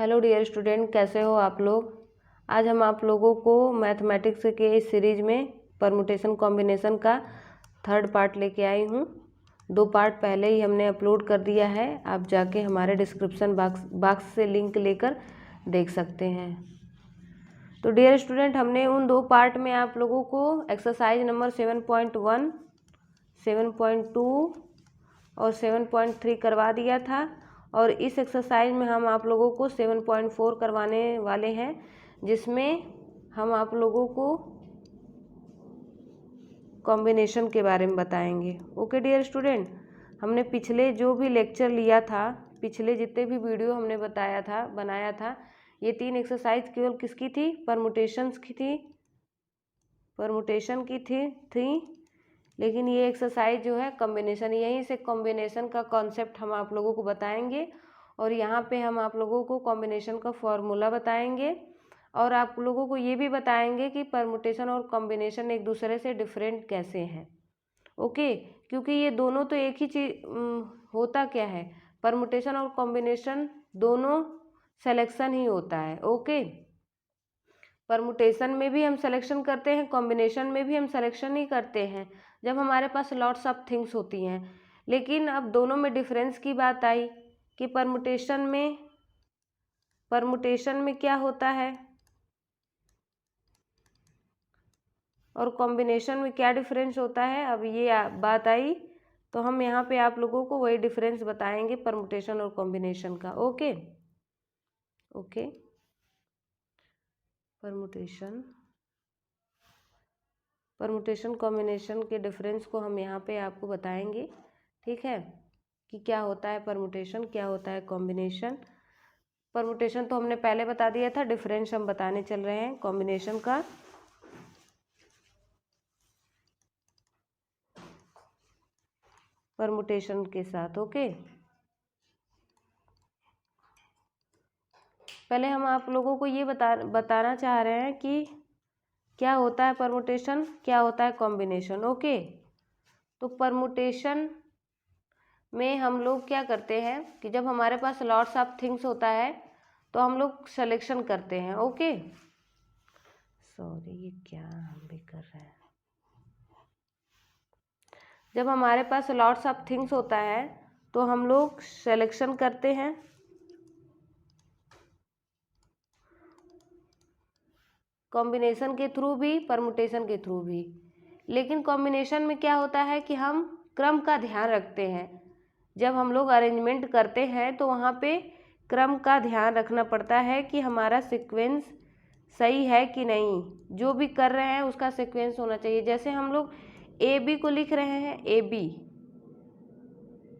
Hello dear student, कैसे हो आप लोग। आज हम आप लोगों को मैथमेटिक्स के इस सीरीज में परमुटेशन कॉम्बिनेशन का थर्ड पार्ट लेके आई हूँ। 2 पार्ट पहले ही हमने अपलोड कर दिया है, आप जाके हमारे डिस्क्रिप्शन बॉक्स से लिंक लेकर देख सकते हैं। तो डियर स्टूडेंट, हमने उन 2 पार्ट में आप लोगों को एक्सरसाइज नंबर 7.1, 7.2 और 7.3 करवा दिया था, और इस एक्सरसाइज में हम आप लोगों को 7.4 करवाने वाले हैं, जिसमें हम आप लोगों को कॉम्बिनेशन के बारे में बताएंगे। ओके डियर स्टूडेंट, हमने पिछले जो भी लेक्चर लिया था, पिछले जितने भी वीडियो हमने बनाया था, ये 3 एक्सरसाइज केवल किसकी थी? परमुटेशंस की थी, परमुटेशन की थी। लेकिन ये एक्सरसाइज जो है कॉम्बिनेशन, यहीं से कॉम्बिनेशन का कॉन्सेप्ट हम आप लोगों को बताएंगे, और यहाँ पे हम आप लोगों को कॉम्बिनेशन का फॉर्मूला बताएंगे, और आप लोगों को ये भी बताएंगे कि परमुटेशन और कॉम्बिनेशन एक दूसरे से डिफरेंट कैसे हैं। ओके, क्योंकि ये दोनों तो एक ही चीज होता क्या है, परमुटेशन और कॉम्बिनेशन दोनों सिलेक्शन ही होता है। ओके, परमुटेशन में भी हम सिलेक्शन करते हैं, कॉम्बिनेशन में भी हम सिलेक्शन ही करते हैं जब हमारे पास लॉट्स ऑफ थिंग्स होती हैं। लेकिन अब दोनों में डिफरेंस की बात आई कि परमुटेशन में क्या होता है और कॉम्बिनेशन में क्या डिफरेंस होता है। अब ये बात आई तो हम यहाँ पे आप लोगों को वही डिफरेंस बताएंगे परमुटेशन और कॉम्बिनेशन का। ओके, परमुटेशन कॉम्बिनेशन के डिफरेंस को हम यहाँ पे आपको बताएंगे, ठीक है, कि क्या होता है परमुटेशन, क्या होता है कॉम्बिनेशन। परमुटेशन तो हमने पहले बता दिया था, डिफरेंस हम बताने चल रहे हैं कॉम्बिनेशन का। परमुटेशन के साथ ओके, पहले हम आप लोगों को ये बताना चाह रहे हैं कि क्या होता है परमुटेशन, क्या होता है कॉम्बिनेशन। ओके, तो परमुटेशन में हम लोग क्या करते हैं कि जब हमारे पास लॉट्स ऑफ थिंग्स होता है तो हम लोग सिलेक्शन करते हैं। ओके, सॉरी ये क्या हम भी कर रहे हैं। जब हमारे पास लॉट्स ऑफ थिंग्स होता है तो हम लोग सिलेक्शन करते हैं, कॉम्बिनेशन के थ्रू भी, परमुटेशन के थ्रू भी। लेकिन कॉम्बिनेशन में क्या होता है कि हम क्रम का ध्यान रखते हैं। जब हम लोग अरेंजमेंट करते हैं तो वहाँ पे क्रम का ध्यान रखना पड़ता है कि हमारा सीक्वेंस सही है कि नहीं, जो भी कर रहे हैं उसका सीक्वेंस होना चाहिए। जैसे हम लोग ए बी को लिख रहे हैं, ए बी,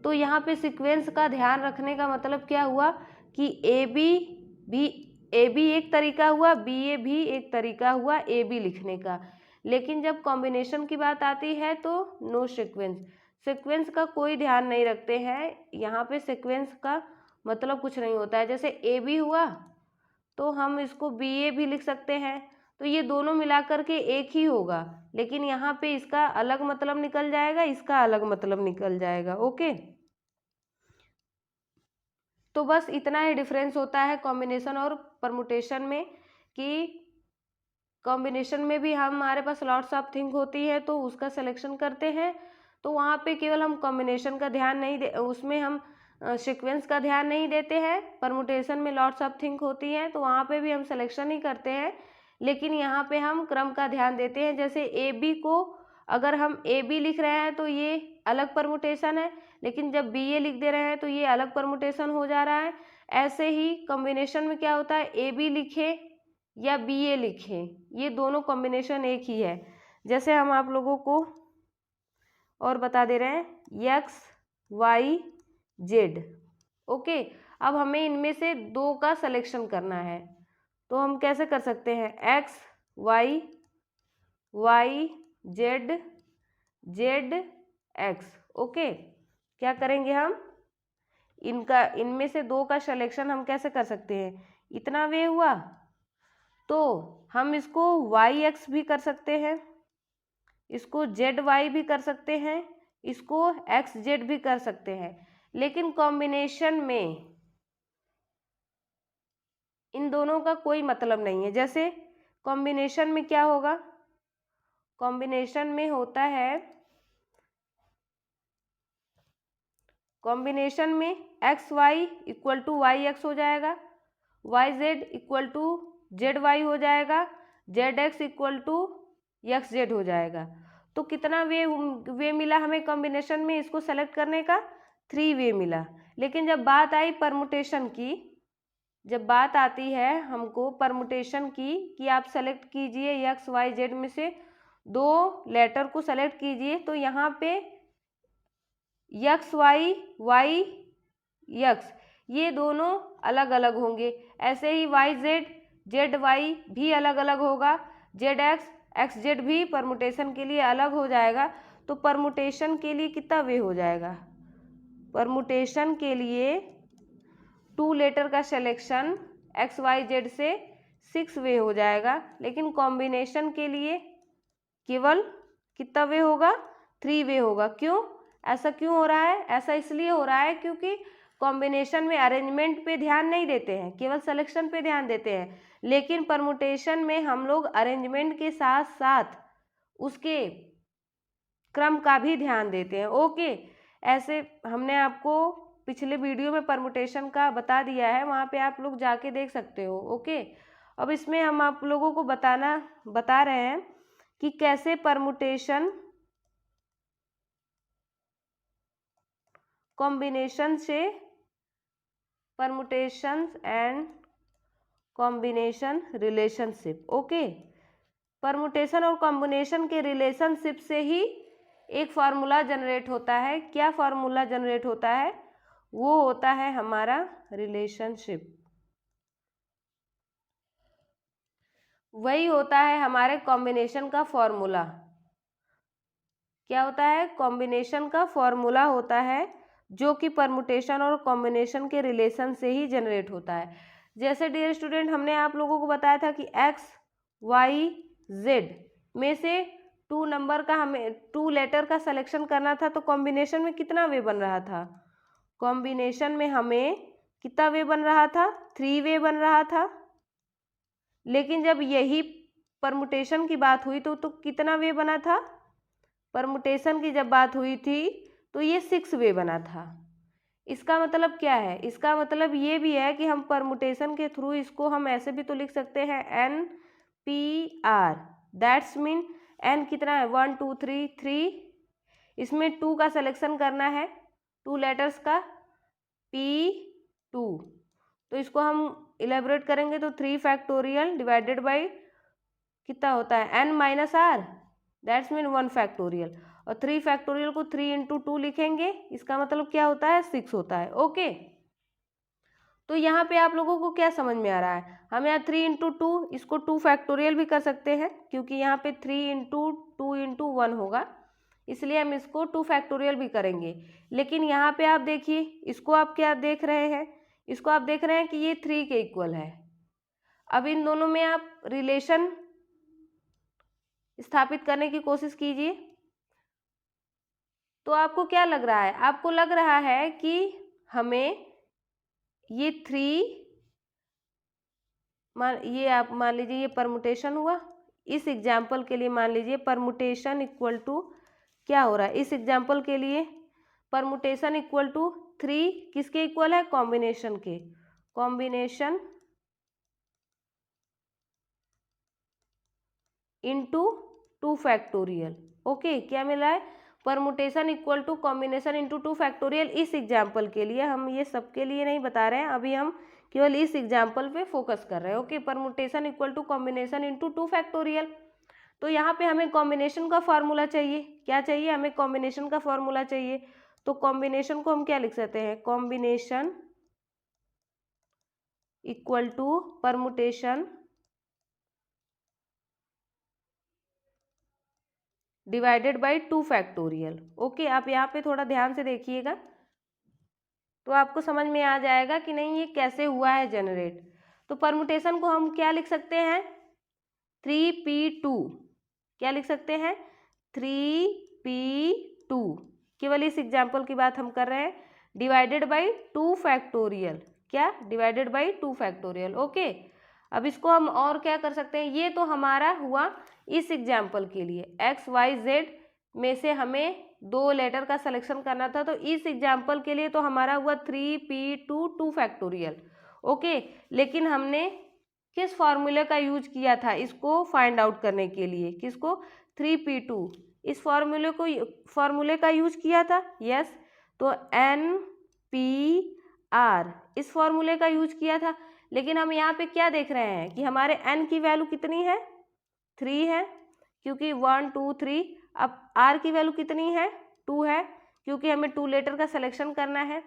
तो यहाँ पे सीक्वेंस का ध्यान रखने का मतलब क्या हुआ कि ए बी एक तरीका हुआ, बी ए भी एक तरीका हुआ ए बी लिखने का। लेकिन जब कॉम्बिनेशन की बात आती है तो नो सीक्वेंस का कोई ध्यान नहीं रखते हैं। यहाँ पे सीक्वेंस का मतलब कुछ नहीं होता है। जैसे ए बी हुआ तो हम इसको बी ए भी लिख सकते हैं, तो ये दोनों मिलाकर के एक ही होगा, लेकिन यहाँ पे इसका अलग मतलब निकल जाएगा, इसका अलग मतलब निकल जाएगा। ओके, तो बस इतना ही डिफरेंस होता है कॉम्बिनेशन और परमुटेशन में, कि कॉम्बिनेशन में भी हमारे पास लॉट्स ऑफ थिंग होती है तो उसका सिलेक्शन करते हैं, तो वहाँ पे केवल हम कॉम्बिनेशन का ध्यान नहीं दे, उसमें हम सीक्वेंस का ध्यान नहीं देते हैं। परमुटेशन में लॉट्स ऑफ थिंग होती हैं तो वहाँ पे भी हम सिलेक्शन ही करते हैं, लेकिन यहाँ पे हम क्रम का ध्यान देते हैं। जैसे ए बी को अगर हम ए बी लिख रहे हैं तो ये अलग परमुटेशन है, लेकिन जब बी ए लिख दे रहे हैं तो ये अलग परमुटेशन हो जा रहा है। ऐसे ही कॉम्बिनेशन में क्या होता है, ए बी लिखे या बी ए लिखे, ये दोनों कॉम्बिनेशन एक ही है। जैसे हम आप लोगों को और बता दे रहे हैं, एक्स वाई जेड। ओके, अब हमें इनमें से 2 का सिलेक्शन करना है, तो हम कैसे कर सकते हैं, x y, y z, z x. Okay, क्या करेंगे हम, इनमें से 2 का सिलेक्शन हम कैसे कर सकते हैं, इतना वे हुआ तो हम इसको वाई एक्स भी कर सकते हैं, इसको जेड वाई भी कर सकते हैं, इसको एक्स जेड भी कर सकते हैं। लेकिन कॉम्बिनेशन में इन दोनों का कोई मतलब नहीं है। जैसे कॉम्बिनेशन में क्या होगा, कॉम्बिनेशन में होता है, कॉम्बिनेशन में x y equal to y x हो जाएगा, y z equal to z y हो जाएगा, z x equal to x z हो जाएगा। तो कितना वे मिला हमें कॉम्बिनेशन में इसको सेलेक्ट करने का, 3 वे मिला। लेकिन जब बात आई परमुटेशन की, जब बात आती है हमको परमुटेशन की कि आप सेलेक्ट कीजिए एक्स वाई जेड में से 2 लेटर को सेलेक्ट कीजिए, तो यहाँ पे एक्स वाई वाई एक्स ये दोनों अलग अलग होंगे। ऐसे ही वाई जेड जेड वाई भी अलग अलग होगा, जेड एक्स एक्स जेड भी परमुटेशन के लिए अलग हो जाएगा। तो परमुटेशन के लिए कितना वे हो जाएगा, परमुटेशन के लिए 2 लेटर का सिलेक्शन एक्स वाई जेड से 6 वे हो जाएगा। लेकिन कॉम्बिनेशन के लिए केवल कितना वे होगा, 3 वे होगा। क्यों, ऐसा क्यों हो रहा है? ऐसा इसलिए हो रहा है क्योंकि कॉम्बिनेशन में अरेंजमेंट पे ध्यान नहीं देते हैं, केवल सिलेक्शन पे ध्यान देते हैं। लेकिन परमुटेशन में हम लोग अरेंजमेंट के साथ साथ उसके क्रम का भी ध्यान देते हैं। ओके, ऐसे हमने आपको पिछले वीडियो में परमुटेशन का बता दिया है, वहाँ पे आप लोग जाके देख सकते हो। ओके, अब इसमें हम आप लोगों को बता रहे हैं कि कैसे परमुटेशन कॉम्बिनेशन से, permutation and combination relationship. Okay, permutation और कॉम्बिनेशन के रिलेशनशिप से ही एक फार्मूला जनरेट होता है। क्या फार्मूला जनरेट होता है? वो होता है हमारा रिलेशनशिप, वही होता है हमारे कॉम्बिनेशन का फॉर्मूला। क्या होता है? कॉम्बिनेशन का फॉर्मूला होता है जो कि परमुटेशन और कॉम्बिनेशन के रिलेशन से ही जनरेट होता है। जैसे डियर स्टूडेंट, हमने आप लोगों को बताया था कि एक्स वाई जेड में से 2 नंबर का हमें 2 लेटर का सिलेक्शन करना था, तो कॉम्बिनेशन में कितना वे बन रहा था? कॉम्बिनेशन में हमें कितना वे बन रहा था? 3 वे बन रहा था। लेकिन जब यही परमुटेशन की बात हुई तो कितना वे बना था? परमुटेशन की जब बात हुई थी तो ये 6 वे बना था। इसका मतलब क्या है? इसका मतलब ये भी है कि हम परमुटेशन के थ्रू इसको हम ऐसे भी तो लिख सकते हैं NPR, दैट्स मीन N कितना है? 1 2 3 3, इसमें 2 का सिलेक्शन करना है, 2 लेटर्स का, P2। तो इसको हम इलेबोरेट करेंगे तो 3 फैक्टोरियल डिवाइडेड बाई कितना होता है? N minus R, that's mean 1 factorial. और 3 फैक्टोरियल को 3 इंटू 2 लिखेंगे, इसका मतलब क्या होता है? 6 होता है। ओके, तो यहाँ पे आप लोगों को क्या समझ में आ रहा है? हम यहाँ 3 इंटू 2 इसको 2 फैक्टोरियल भी कर सकते हैं, क्योंकि यहाँ पे 3 इंटू 2 इंटू 1 होगा, इसलिए हम इसको 2 फैक्टोरियल भी करेंगे। लेकिन यहाँ पे आप देखिए, इसको आप क्या देख रहे हैं? इसको आप देख रहे हैं कि ये 3 के इक्वल है। अब इन दोनों में आप रिलेशन स्थापित करने की कोशिश कीजिए, तो आपको क्या लग रहा है? आपको लग रहा है कि हमें ये 3, ये आप मान लीजिए ये परमुटेशन हुआ। इस एग्जाम्पल के लिए मान लीजिए परमुटेशन इक्वल टू क्या हो रहा है? इस एग्जाम्पल के लिए परमुटेशन इक्वल टू 3 किसके इक्वल है? कॉम्बिनेशन के। Combination into 2 factorial. ओके, क्या मिला है? Permutation equal to combination into 2 factorial. इस एग्जाम्पल के लिए, हम ये सबके लिए नहीं बता रहे हैं, अभी हम केवल इस एग्जाम्पल पे फोकस कर रहे हैं। Okay, permutation equal to combination into 2 factorial. तो यहाँ पे हमें कॉम्बिनेशन का फॉर्मूला चाहिए। क्या चाहिए? हमें कॉम्बिनेशन का फॉर्मूला चाहिए। तो कॉम्बिनेशन को हम क्या लिख सकते हैं? Combination equal to permutation divided by 2 factorial. Okay, आप यहाँ पे थोड़ा ध्यान से देखिएगा तो आपको समझ में आ जाएगा कि नहीं ये कैसे हुआ है जनरेट। तो परमुटेशन को हम क्या लिख सकते हैं? 3p2। क्या लिख सकते हैं? 3p2। केवल इस एग्जाम्पल की बात हम कर रहे हैं। Divided by 2 factorial. क्या? Divided by 2 factorial. ओके, अब इसको हम और क्या कर सकते हैं, ये तो हमारा हुआ इस एग्जाम्पल के लिए XYZ में से हमें 2 लेटर का सिलेक्शन करना था, तो इस एग्जाम्पल के लिए तो हमारा हुआ 3p2 2 फैक्टोरियल। ओके, लेकिन हमने किस फॉर्मूले का यूज किया था इसको फाइंड आउट करने के लिए, किसको, 3p2, इस फॉर्मूले का यूज किया था। यस, तो NPR इस फॉर्मूले का यूज किया था। लेकिन हम यहाँ पे क्या देख रहे हैं कि हमारे n की वैल्यू कितनी है, 3 है, क्योंकि 1 2 3। अब r की वैल्यू कितनी है, 2 है, क्योंकि हमें 2 लेटर का सिलेक्शन करना है।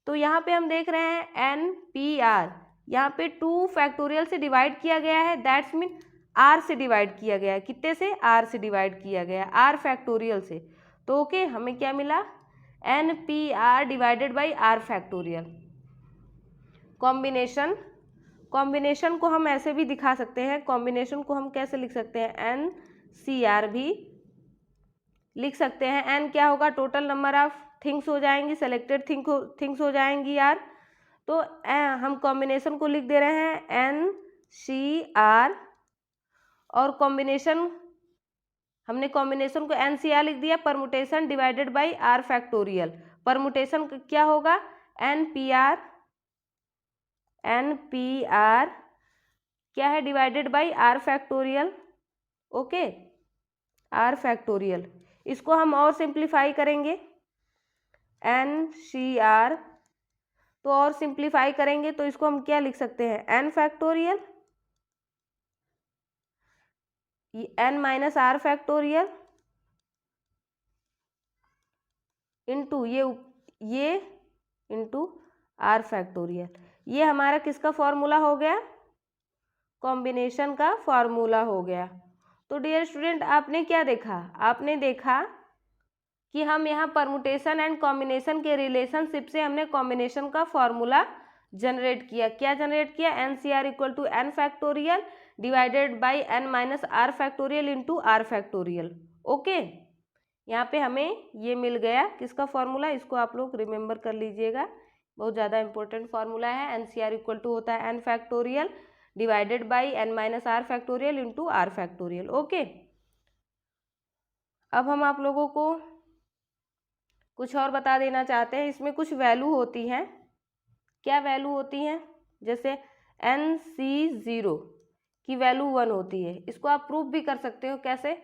तो यहाँ पे हम देख रहे हैं NPR, यहाँ पे 2 फैक्टोरियल से डिवाइड किया गया है, दैट्स मीन r से डिवाइड किया गया है। कितने से, r से डिवाइड किया गया है, r फैक्टोरियल से। तो ओके, हमें क्या मिला, NPR divided by r factorial. Combination को हम ऐसे भी दिखा सकते हैं, कॉम्बिनेशन को हम कैसे लिख सकते हैं, NCR भी लिख सकते हैं। n क्या होगा, टोटल नंबर ऑफ थिंग्स हो जाएंगी, सेलेक्टेड थिंग्स हो जाएंगी यार। तो हम कॉम्बिनेशन को लिख दे रहे हैं NCR, और हमने कॉम्बिनेशन को NCR लिख दिया, permutation divided by r factorial. Permutation क्या होगा, NPR क्या है, divided by r factorial. Okay, r factorial, इसको हम और सिंप्लीफाई करेंगे, NCR, तो और सिंप्लीफाई करेंगे तो इसको हम क्या लिख सकते हैं, n factorial, n minus r factorial into ये इंटू r फैक्टोरियल। ये हमारा किसका फॉर्मूला हो गया, कॉम्बिनेशन का फॉर्मूला हो गया। तो डियर स्टूडेंट, आपने क्या देखा, आपने देखा कि हम यहाँ परमुटेशन एंड कॉम्बिनेशन के रिलेशनशिप से हमने कॉम्बिनेशन का फॉर्मूला जनरेट किया। क्या जनरेट किया, NCR equal to n factorial divided by n minus r factorial into r factorial. Okay, यहाँ पे हमें ये मिल गया किसका फॉर्मूला, इसको आप लोग रिमेंबर कर लीजिएगा, बहुत ज़्यादा इंपॉर्टेंट फार्मूला है। NCR इक्वल टू होता है n factorial divided by n minus r factorial into r factorial. Okay, अब हम आप लोगों को कुछ और बता देना चाहते हैं। इसमें कुछ वैल्यू होती हैं, क्या वैल्यू होती हैं, जैसे NC0 की वैल्यू 1 होती है, इसको आप प्रूफ भी कर सकते हो। कैसे,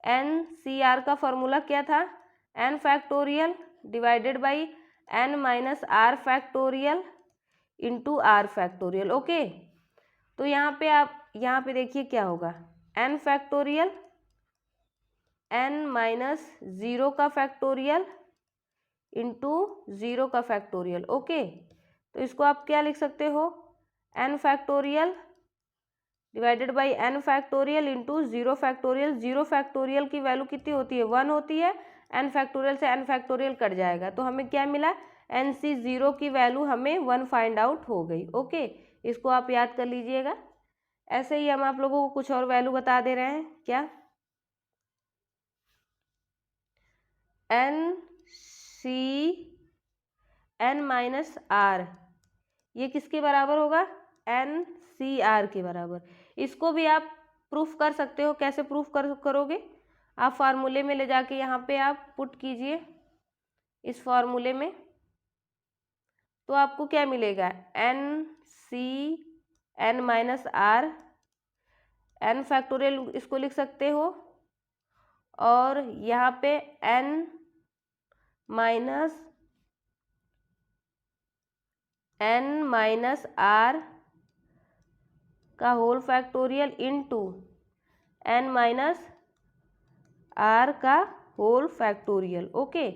NCR का फॉर्मूला क्या था, n factorial divided by n minus r factorial into r factorial. Okay, तो यहाँ पे देखिए क्या होगा, n फैक्टोरियल n माइनस 0 का फैक्टोरियल इंटू 0 का फैक्टोरियल। ओके, तो इसको आप क्या लिख सकते हो, n factorial divided by n factorial into 0 factorial. 0 factorial की वैल्यू कितनी होती है, 1 होती है, n फैक्टोरियल से n फैक्टोरियल कट जाएगा, तो हमें क्या मिला, NC0 की वैल्यू हमें 1 फाइंड आउट हो गई। ओके, इसको आप याद कर लीजिएगा। ऐसे ही हम आप लोगों को कुछ और वैल्यू बता दे रहे हैं, क्या, n माइनस r, ये किसके बराबर होगा, NCR के बराबर। इसको भी आप प्रूफ कर सकते हो। कैसे प्रूफ करोगे, आप फार्मूले में ले जाके यहाँ पे आप पुट कीजिए इस फार्मूले में, तो आपको क्या मिलेगा, n minus r, n factorial इसको लिख सकते हो, और यहाँ पे n माइनस r का whole factorial into n minus r का होल फैक्टोरियल। ओके,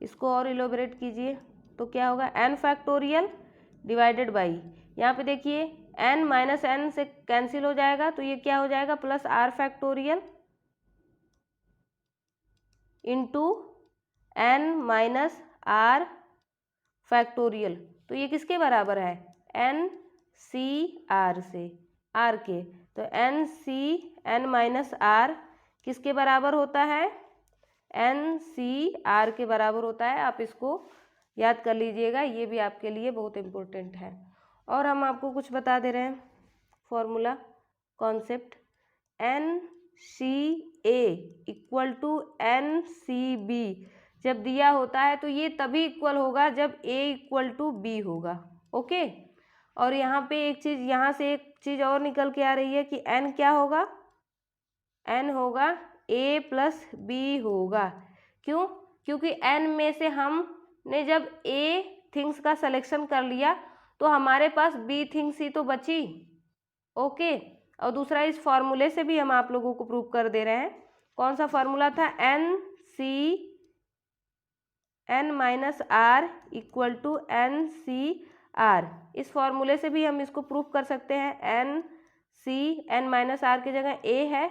इसको और इलोबरेट कीजिए तो क्या होगा, n फैक्टोरियल डिवाइडेड बाई, यहाँ पे देखिए n माइनस n से कैंसिल हो जाएगा, तो ये क्या हो जाएगा, plus r factorial into n minus r factorial. तो ये किसके बराबर है, NCR से, r के, तो n माइनस r किसके बराबर होता है, NCR के बराबर होता है। आप इसको याद कर लीजिएगा, ये भी आपके लिए बहुत इम्पोर्टेंट है। और हम आपको कुछ बता दे रहे हैं, formula concept, NCA equal to NCB जब दिया होता है तो ये तभी इक्वल होगा जब A इक्वल टू B होगा। ओके, और यहाँ पे एक चीज़, यहाँ से एक चीज़ और निकल के आ रही है कि N क्या होगा, N होगा A प्लस B होगा। क्यों? क्योंकि N में से हमने जब A थिंग्स का सिलेक्शन कर लिया तो हमारे पास B थिंग्स ही तो बची। ओके, और दूसरा इस फॉर्मूले से भी हम आप लोगों को प्रूव कर दे रहे हैं। कौन सा फॉर्मूला था, N minus r equal to NCR। इस फॉर्मूले से भी हम इसको प्रूव कर सकते हैं। N माइनस आर की जगह A है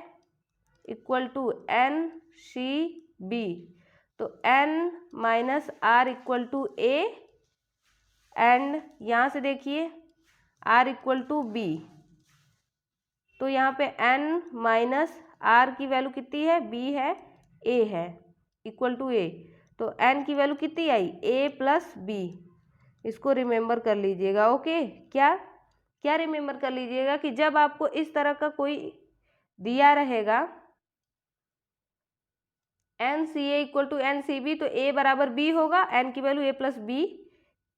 इक्वल टू NCB, तो N minus r equal to A and यहाँ से देखिए R इक्वल टू B, तो यहाँ पे N माइनस आर की वैल्यू कितनी है, B है, A है, इक्वल टू A, तो N की वैल्यू कितनी आई, A प्लस B। इसको रिमेंबर कर लीजिएगा। ओके, क्या क्या रिमेंबर कर लीजिएगा कि जब आपको इस तरह का कोई दिया रहेगा NCA इक्वल टू NCB तो A बराबर B होगा, N की वैल्यू A प्लस B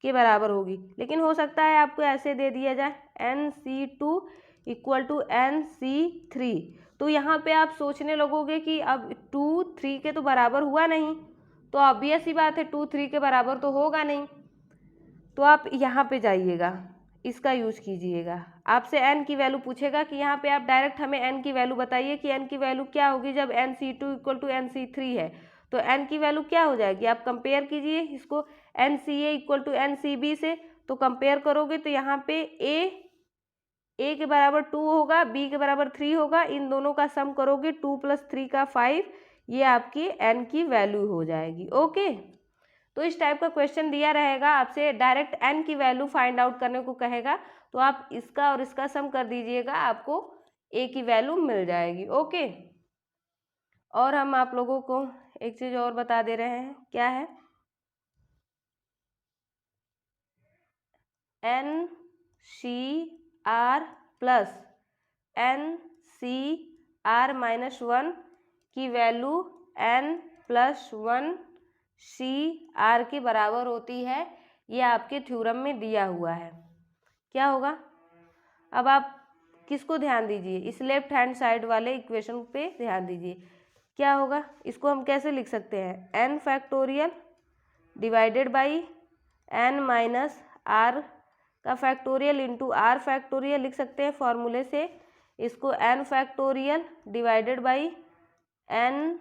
के बराबर होगी। लेकिन हो सकता है आपको ऐसे दे दिया जाए NC2 इक्वल टू NC3, तो यहाँ पे आप सोचने लगोगे कि अब 2 3 के तो बराबर हुआ नहीं, तो ऑब्वियस ही बात है 2 3 के बराबर तो होगा नहीं, तो आप यहाँ पे जाइएगा, इसका यूज कीजिएगा। आपसे n की वैल्यू पूछेगा कि यहाँ पे आप डायरेक्ट हमें n की वैल्यू बताइए कि n की वैल्यू क्या होगी जब NC2 इक्वल टू NC3 है, तो n की वैल्यू क्या हो जाएगी, आप कंपेयर कीजिए इसको NCA इक्वल टू NCB से, तो कंपेयर करोगे तो यहाँ पे A के बराबर 2 होगा, B के बराबर 3 होगा, इन दोनों का सम करोगे 2 प्लस 3 का 5, ये आपकी n की वैल्यू हो जाएगी। ओके, तो इस टाइप का क्वेश्चन दिया रहेगा, आपसे डायरेक्ट n की वैल्यू फाइंड आउट करने को कहेगा, तो आप इसका और इसका सम कर दीजिएगा, आपको a की वैल्यू मिल जाएगी। ओके, और हम आप लोगों को एक चीज़ और बता दे रहे हैं, क्या है, NCR प्लस NCR माइनस 1 की वैल्यू N प्लस 1 CR के बराबर होती है, ये आपके थ्योरम में दिया हुआ है। क्या होगा, अब आप किसको ध्यान दीजिए, इस लेफ्ट हैंड साइड वाले इक्वेशन पे ध्यान दीजिए। क्या होगा, इसको हम कैसे लिख सकते हैं, n factorial divided by n minus r का फैक्टोरियल इंटू आर फैक्टोरियल लिख सकते हैं फॉर्मूले से। इसको n factorial divided by n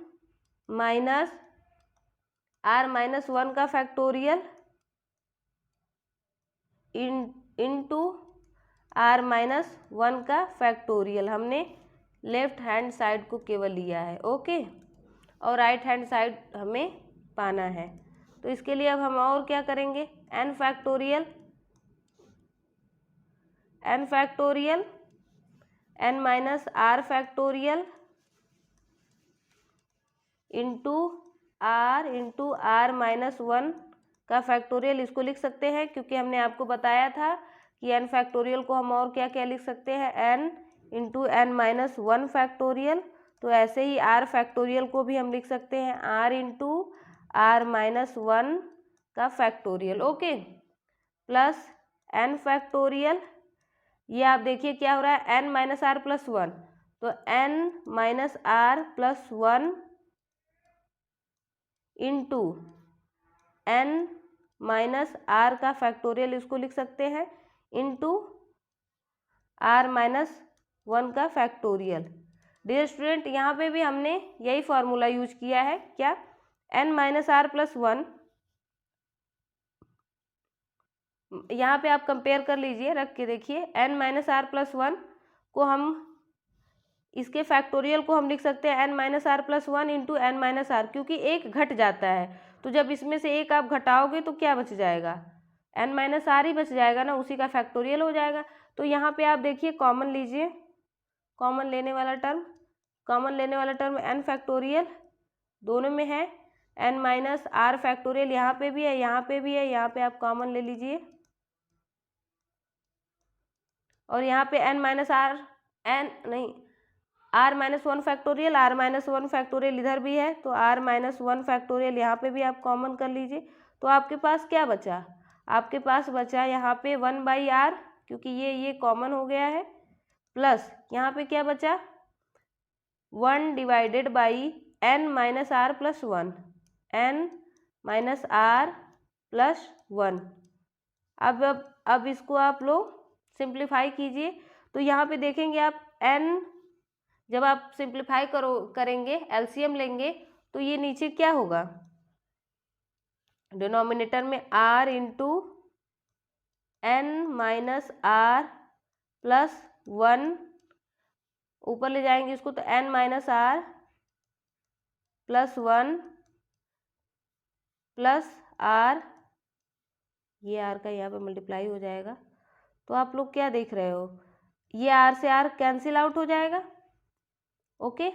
minus r minus 1 का फैक्टोरियल इंटू आर माइनस 1 का फैक्टोरियल, हमने लेफ्ट हैंड साइड को केवल लिया है। ओके, और राइट हैंड साइड हमें पाना है, तो इसके लिए अब हम और क्या करेंगे, n factorial n minus r factorial into r minus 1 का फैक्टोरियल, इसको लिख सकते हैं क्योंकि हमने आपको बताया था कि n फैक्टोरियल को हम और क्या क्या लिख सकते हैं, n into n minus 1 factorial, तो ऐसे ही r फैक्टोरियल को भी हम लिख सकते हैं r इंटू आर माइनस 1 का factorial. Okay, plus n factorial, ये आप देखिए क्या हो रहा है, n माइनस आर प्लस 1, तो n minus r plus 1 into n minus r का फैक्टोरियल, इसको लिख सकते हैं इंटू आर माइनस 1 का फैक्टोरियल। डियर स्टूडेंट, यहाँ पे भी हमने यही फॉर्मूला यूज किया है, क्या, n माइनस आर प्लस 1, यहाँ पे आप कंपेयर कर लीजिए, रख के देखिए, n माइनस आर प्लस 1 को हम, इसके फैक्टोरियल को हम लिख सकते हैं n minus r plus 1 into n minus r, क्योंकि एक घट जाता है, तो जब इसमें से एक आप घटाओगे तो क्या बच जाएगा, n माइनस आर ही बच जाएगा ना, उसी का फैक्टोरियल हो जाएगा। तो यहाँ पे आप देखिए कॉमन लीजिए, कॉमन लेने वाला टर्म n फैक्टोरियल दोनों में है, n माइनस आर फैक्टोरियल यहाँ पे भी है, यहाँ पे भी है, यहाँ पे आप कॉमन ले लीजिए, और यहाँ पे n माइनस आर एन नहीं r minus 1 factorial, r minus 1 factorial इधर भी है, तो r माइनस 1 फैक्टोरियल यहाँ पे भी आप कॉमन कर लीजिए। तो आपके पास क्या बचा, आपके पास बचा यहाँ पे 1/r, क्योंकि ये कॉमन हो गया है, प्लस यहाँ पे क्या बचा 1 divided by n minus r plus 1, n minus r plus 1। अब इसको आप लोग सिंप्लीफाई कीजिए। तो यहाँ पे देखेंगे आप n, जब आप सिंप्लीफाई करेंगे एलसीएम लेंगे तो ये नीचे क्या होगा, डिनोमिनेटर में r into n minus r plus 1, ऊपर ले जाएंगे इसको तो n minus r plus 1 plus r, ये r का यहाँ पे मल्टीप्लाई हो जाएगा। तो आप लोग क्या देख रहे हो, ये r से r कैंसिल आउट हो जाएगा। ओके,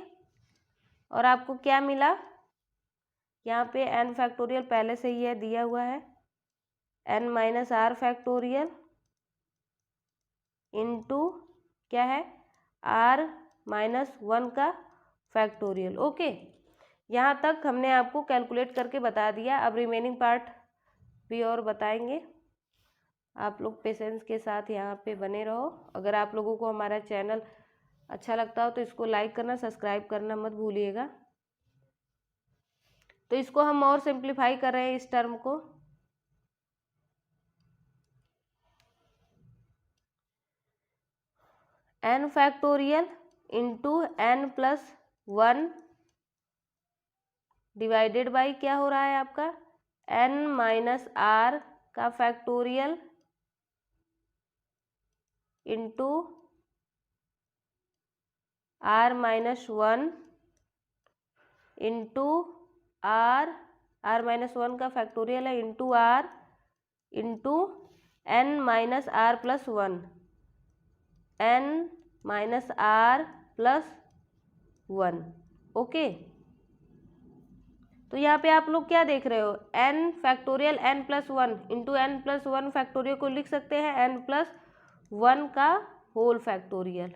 और आपको क्या मिला, यहाँ पे n फैक्टोरियल पहले से ही है दिया हुआ है, n minus r factorial into क्या है r माइनस 1 का फैक्टोरियल। ओके, यहाँ तक हमने आपको कैलकुलेट करके बता दिया। अब रिमेनिंग पार्ट भी और बताएंगे। आप लोग पेशेंस के साथ यहाँ पे बने रहो। अगर आप लोगों को हमारा चैनल अच्छा लगता हो तो इसको लाइक करना, सब्सक्राइब करना मत भूलिएगा। तो इसको हम और सिंप्लीफाई कर रहे हैं इस टर्म को। n factorial into n plus 1 divided by क्या हो रहा है आपका n माइनस आर का factorial into r minus 1 into r minus 1 का फैक्टोरियल है into r into n minus r plus 1, n minus r plus 1। Okay, तो यहाँ पे आप लोग क्या देख रहे हो, n factorial n plus 1 into n plus 1 factorial को लिख सकते हैं n प्लस 1 का होल फैक्टोरियल,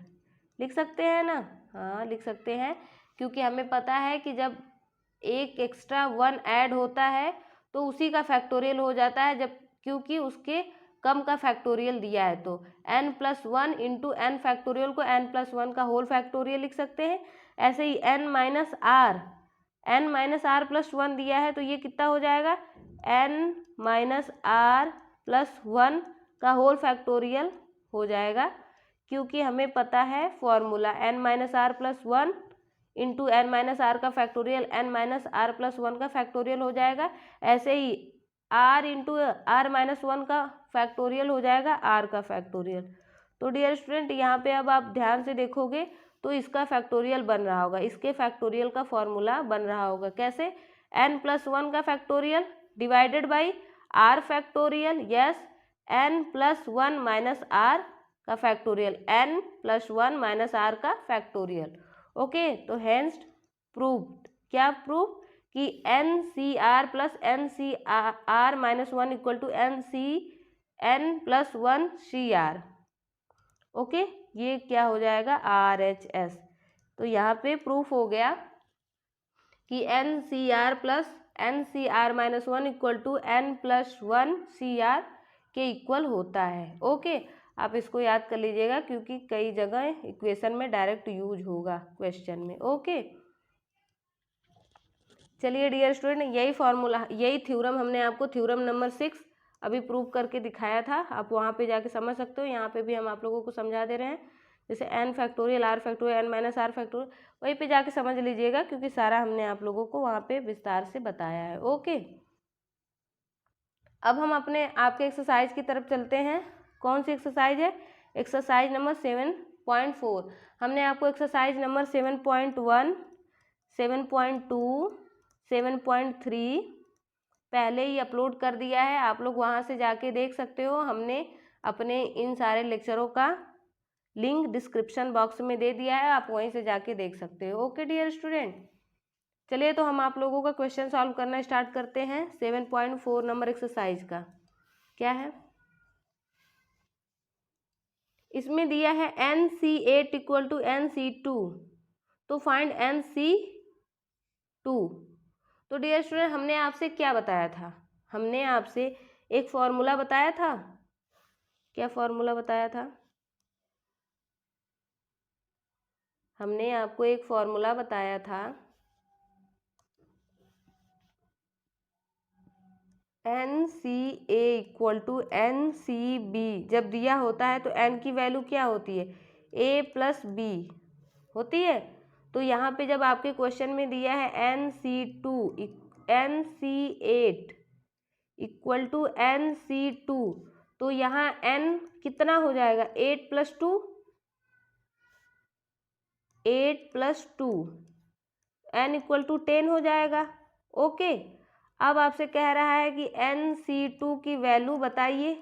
लिख सकते हैं ना। हाँ लिख सकते हैं, क्योंकि हमें पता है कि जब एक एक्स्ट्रा 1 ऐड होता है तो उसी का फैक्टोरियल हो जाता है, जब क्योंकि उसके कम का फैक्टोरियल दिया है। तो n plus 1 into n factorial को n प्लस 1 का होल फैक्टोरियल लिख सकते हैं। ऐसे ही n माइनस आर प्लस 1 दिया है तो ये कितना हो जाएगा, n माइनस आर प्लस 1 का होल फैक्टोरियल हो जाएगा, क्योंकि हमें पता है formula n minus r plus 1 into n minus r का factorial n minus r plus 1 का फैक्टोरियल हो जाएगा। ऐसे ही r इंटू आर माइनस 1 का फैक्टोरियल हो जाएगा r का फैक्टोरियल। तो डियर स्टूडेंट, यहाँ पे अब आप ध्यान से देखोगे तो इसका फैक्टोरियल बन रहा होगा, इसके फैक्टोरियल का फॉर्मूला बन रहा होगा। कैसे, n प्लस 1 का factorial divided by r factorial, yes n plus 1 minus r का factorial, n plus 1 minus r का फैक्टोरियल। ओके, तो हेंस प्रूव्ड, क्या प्रूव कि n c r plus n c r minus 1 equal to n plus 1 c r. Okay, ये क्या हो जाएगा RHS। तो यहाँ पे प्रूफ हो गया कि n c r plus n c r minus 1 equal to n plus 1 c r के इक्वल होता है। ओके, आप इसको याद कर लीजिएगा, क्योंकि कई जगह इक्वेशन में डायरेक्ट यूज होगा क्वेश्चन में। ओके, चलिए डियर स्टूडेंट, यही फॉर्मूला, यही थ्योरम हमने आपको थ्योरम नंबर 6 अभी प्रूव करके दिखाया था। आप वहाँ पे जाके समझ सकते हो, यहाँ पे भी हम आप लोगों को समझा दे रहे हैं। जैसे n factorial r factorial n minus r factorial, वहीं पे जाके समझ लीजिएगा, क्योंकि सारा हमने आप लोगों को वहाँ पे विस्तार से बताया है। ओके, अब हम अपने आपके एक्सरसाइज की तरफ चलते हैं। कौन सी एक्सरसाइज है, एक्सरसाइज नंबर 7.4। हमने आपको एक्सरसाइज नंबर 7.1, 7.2, 7.3 पहले ही अपलोड कर दिया है, आप लोग वहाँ से जाके देख सकते हो। हमने अपने इन सारे लेक्चरों का लिंक डिस्क्रिप्शन बॉक्स में दे दिया है, आप वहीं से जाके देख सकते हो। ओके डियर स्टूडेंट, चलिए तो हम आप लोगों का क्वेश्चन सॉल्व करना स्टार्ट करते हैं। 7.4 नंबर एक्सरसाइज का क्या है, इसमें दिया है NC8 इक्वल टू NC2, तो फाइंड NC2। तो डियर स्टूडेंट, हमने आपसे क्या बताया था? हमने आपसे एक फॉर्मूला बताया था। क्या फॉर्मूला बताया था? हमने आपको एक फॉर्मूला बताया था, NCA इक्वल टू NCB। जब दिया होता है तो N की वैल्यू क्या होती है? A प्लस B होती है। तो यहाँ पे जब आपके क्वेश्चन में दिया है NC2 NC8 equal to NC2, तो यहाँ N कितना हो जाएगा? 8 plus 2, 8 plus 2, N equal to 10 हो जाएगा। ओके, अब आपसे कह रहा है कि NC2 की वैल्यू बताइए।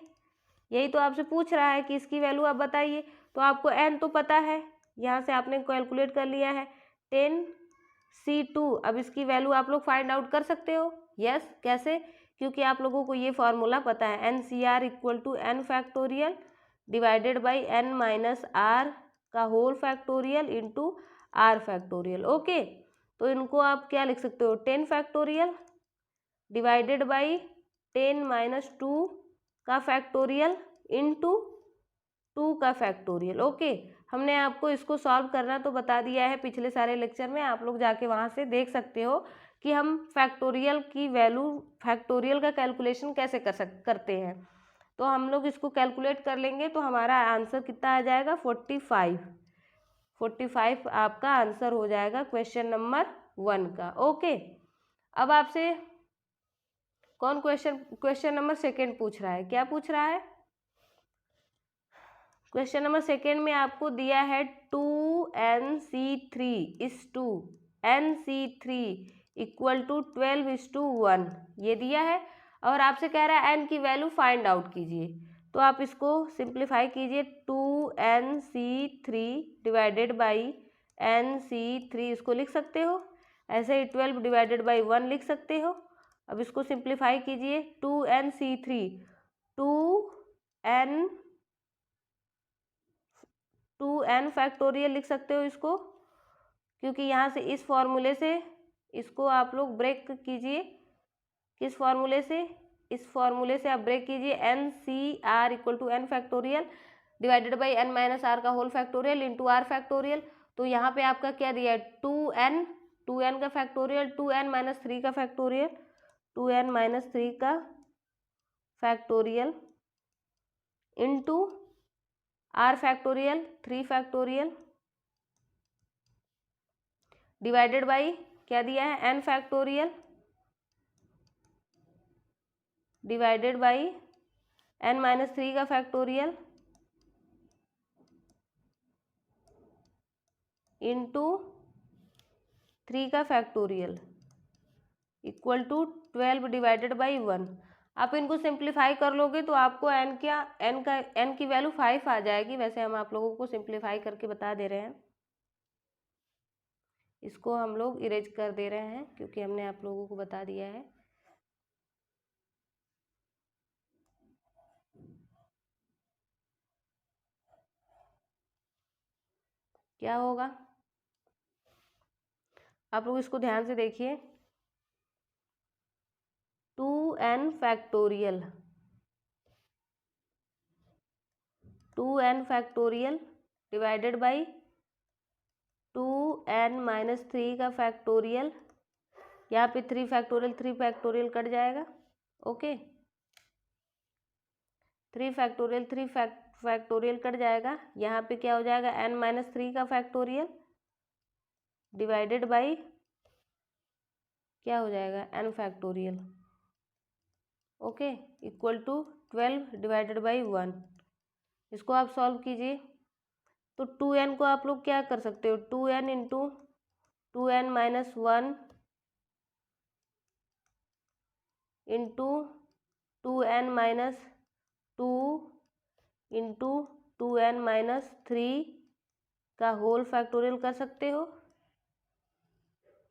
यही तो आपसे पूछ रहा है कि इसकी वैल्यू आप बताइए। तो आपको N तो पता है, यहाँ से आपने कैलकुलेट कर लिया है 10C2। अब इसकी वैल्यू आप लोग फाइंड आउट कर सकते हो। यस, कैसे? क्योंकि आप लोगों को ये फार्मूला पता है, NCR equal to N factorial divided by N minus R का whole factorial into R factorial. Okay, तो इनको आप क्या लिख सकते हो? 10 फैक्टोरियल डिवाइडेड बाई 10 माइनस 2 का फैक्टोरियल इंटू 2 का फैक्टोरियल। ओके, हमने आपको इसको सॉल्व करना तो बता दिया है पिछले सारे लेक्चर में, आप लोग जाके वहाँ से देख सकते हो कि हम फैक्टोरियल की वैल्यू, फैक्टोरियल का कैलकुलेशन कैसे करते हैं। तो हम लोग इसको कैलकुलेट कर लेंगे तो हमारा आंसर कितना आ जाएगा? 45 आपका आंसर हो जाएगा क्वेश्चन नंबर 1 का। ओके, अब आपसे कौन क्वेश्चन नंबर 2 पूछ रहा है? क्या पूछ रहा है? क्वेश्चन नंबर 2 में आपको दिया है 2NC3 इस टू NC3 इक्वल टू 12:1 ये दिया है, और आपसे कह रहा है N की वैल्यू फाइंड आउट कीजिए। तो आप इसको सिंप्लीफाई कीजिए, 2NC3 डिवाइडेड बाई NC3 इसको लिख सकते हो, ऐसे ही 12 डिवाइडेड बाई 1 लिख सकते हो। अब इसको सिंप्लीफाई कीजिए, 2NC3 2n फैक्टोरियल लिख सकते हो इसको, क्योंकि यहाँ से इस फॉर्मूले से इसको आप लोग ब्रेक कीजिए। किस फॉर्मूले से? इस फॉर्मूले से आप ब्रेक कीजिए, NCR equal to N factorial divided by N minus R का whole factorial into R factorial. तो यहाँ पे आपका क्या दिया है? 2n का फैक्टोरियल, 2n माइनस 3 का फैक्टोरियल, 2n माइनस 3 का factorial into R factorial 3 factorial divided by क्या दिया है? N factorial divided by N minus 3 का फैक्टोरियल इंटू 3 का factorial equal to 12 divided by 1। आप इनको सिंप्लीफाई कर लोगे तो आपको N की वैल्यू 5 आ जाएगी। वैसे हम आप लोगों को सिंप्लीफाई करके बता दे रहे हैं, इसको हम लोग इरेज कर दे रहे हैं क्योंकि हमने आप लोगों को बता दिया है। क्या होगा? आप लोग इसको ध्यान से देखिए, 2n factorial 2n factorial divided by 2n minus 3 का फैक्टोरियल, यहाँ पे 3 फैक्टोरियल कट जाएगा। ओके, 3 फैक्टोरियल कट जाएगा। यहाँ पे क्या हो जाएगा? n माइनस 3 का फैक्टोरियल डिवाइडेड बाई क्या हो जाएगा? n factorial. Okay, equal to 12 divided by 1। इसको आप सॉल्व कीजिए तो 2n को आप लोग क्या कर सकते हो? 2n into 2n minus 1 into 2n minus 2 into 2n minus 3 का होल फैक्टोरियल कर सकते हो।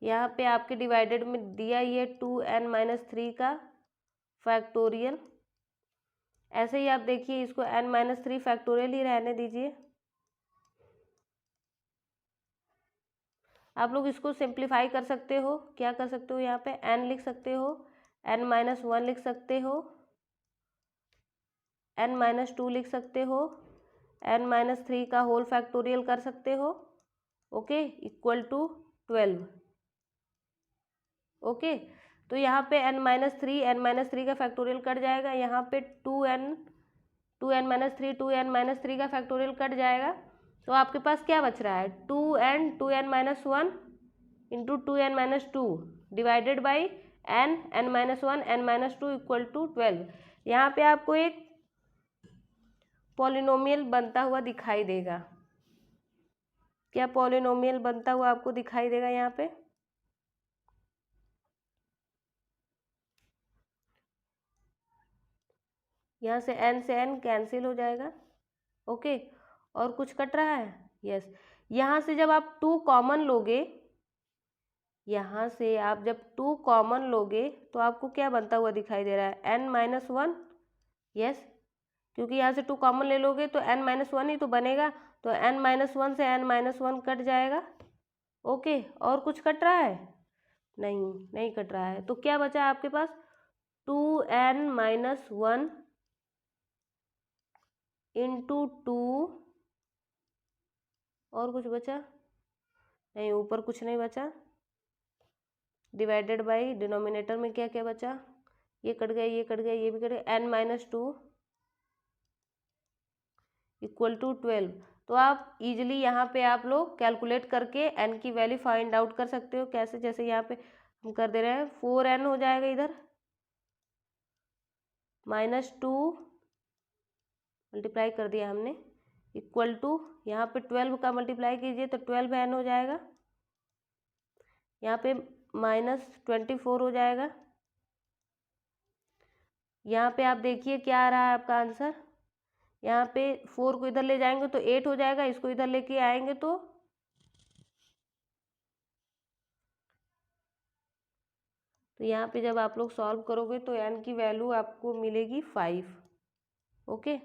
यहाँ पे आपके डिवाइडेड में दिया ये 2n माइनस 3 का फैक्टोरियल, ऐसे ही आप देखिए, इसको n-3 फैक्टोरियल ही रहने दीजिए। आप लोग इसको सिंप्लीफाई कर सकते हो, क्या कर सकते हो, यहाँ पे n लिख सकते हो, n-1 लिख सकते हो, n-2 लिख सकते हो, n-3 का होल फैक्टोरियल कर सकते हो, ओके, इक्वल टू 12। ओके, तो यहाँ पे n-3 का फैक्टोरियल कट जाएगा, यहाँ पे 2n-3 का फैक्टोरियल कट जाएगा। तो आपके पास क्या बच रहा है, 2n-1 into 2n-2 divided by n-1 n-2 equal to 12। यहाँ पे आपको एक पॉलिनोमियल बनता हुआ दिखाई देगा। क्या पॉलिनोमियल बनता हुआ आपको दिखाई देगा यहाँ पे? यहाँ से n कैंसिल हो जाएगा, ओके, और कुछ कट रहा है, यस। यहाँ से जब आप 2 कॉमन लोगे, यहाँ से आप जब 2 कॉमन लोगे तो आपको क्या बनता हुआ दिखाई दे रहा है, n-1, यस, क्योंकि यहाँ से 2 कॉमन ले लोगे तो n-1 ही तो बनेगा, तो n-1 से n-1 कट जाएगा, ओके। और कुछ कट रहा है? नहीं कट रहा है। तो क्या बचा आपके पास, 2n-1 इंटू 2, और कुछ बचा? नहीं, ऊपर कुछ नहीं बचा, डिवाइडेड बाई डिनोमिनेटर में क्या क्या बचा, ये कट गया, ये कट गया, ये भी कट गया, n-2 इक्वल टू 12। तो आप इजीली यहाँ पे आप लोग कैलकुलेट करके n की वैल्यू फाइंड आउट कर सकते हो। कैसे? जैसे यहाँ पे हम कर दे रहे हैं, 4n हो जाएगा इधर, -2 मल्टीप्लाई कर दिया हमने, इक्वल टू यहाँ पे 12 का मल्टीप्लाई कीजिए तो 12n हो जाएगा, यहाँ पे -24 हो जाएगा। यहाँ पे आप देखिए क्या आ रहा है आपका आंसर, यहाँ पे 4 को इधर ले जाएंगे तो 8 हो जाएगा, इसको इधर लेके आएंगे तो यहाँ पे जब आप लोग सॉल्व करोगे तो n की वैल्यू आपको मिलेगी 5, ओके।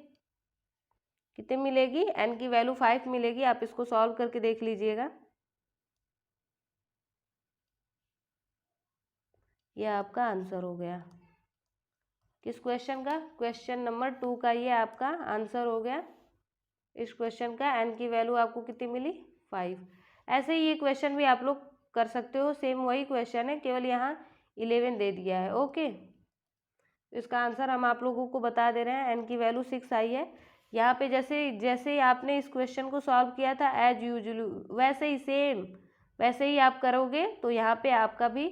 कितने मिलेगी? n की वैल्यू 5 मिलेगी। आप इसको सॉल्व करके देख लीजिएगा। यह आपका आंसर हो गया। किस क्वेश्चन का? क्वेश्चन नंबर 2 का ये आपका आंसर हो गया। इस क्वेश्चन का n की वैल्यू आपको कितनी मिली? 5। ऐसे ही ये क्वेश्चन भी आप लोग कर सकते हो, सेम वही क्वेश्चन है, केवल यहाँ 11 दे दिया है, ओके। इसका आंसर हम आप लोगों को बता दे रहे हैं, n की वैल्यू 6 आई है। यहाँ पे जैसे आपने इस क्वेश्चन को सॉल्व किया था एज यूजुअल, वैसे ही सेम वैसे ही आप करोगे तो यहाँ पे आपका भी